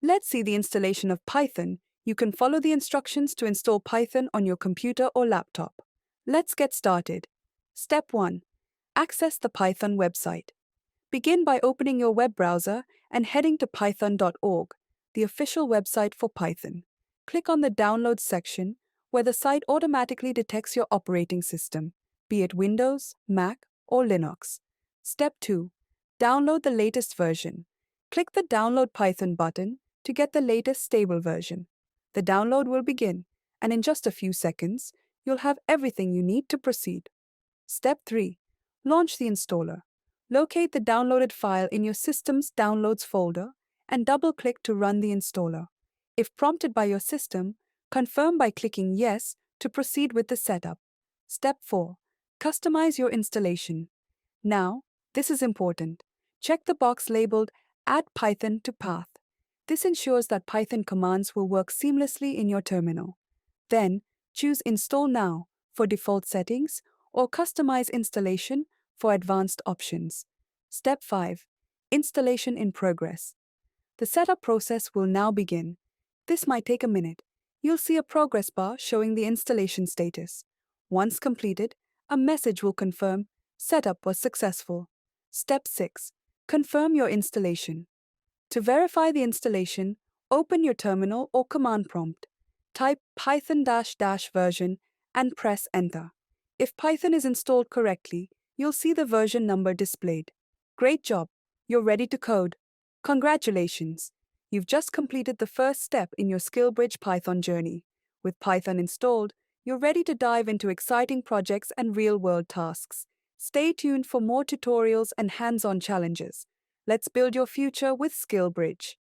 Let's see the installation of Python. You can follow the instructions to install Python on your computer or laptop. Let's get started. Step 1. Access the Python website. Begin by opening your web browser and heading to python.org, the official website for Python. Click on the Downloads section, where the site automatically detects your operating system, be it Windows, Mac, or Linux. Step 2. Download the latest version. Click the Download Python button to get the latest stable version. The download will begin, and in just a few seconds, you'll have everything you need to proceed. Step 3. Launch the installer. Locate the downloaded file in your system's Downloads folder and double-click to run the installer. If prompted by your system, confirm by clicking Yes to proceed with the setup. Step 4. Customize your installation. Now, this is important. Check the box labeled Add Python to Path. This ensures that Python commands will work seamlessly in your terminal. Then, choose Install Now for default settings or Customize Installation for advanced options. Step 5. Installation in progress. The setup process will now begin. This might take a minute. You'll see a progress bar showing the installation status. Once completed, a message will confirm setup was successful. Step 6. Confirm your installation. To verify the installation, open your terminal or command prompt. Type python -- version and press Enter. If Python is installed correctly, you'll see the version number displayed. Great job! You're ready to code. Congratulations! You've just completed the first step in your SkillBridge Python journey. With Python installed, you're ready to dive into exciting projects and real-world tasks. Stay tuned for more tutorials and hands-on challenges. Let's build your future with SkillBridge.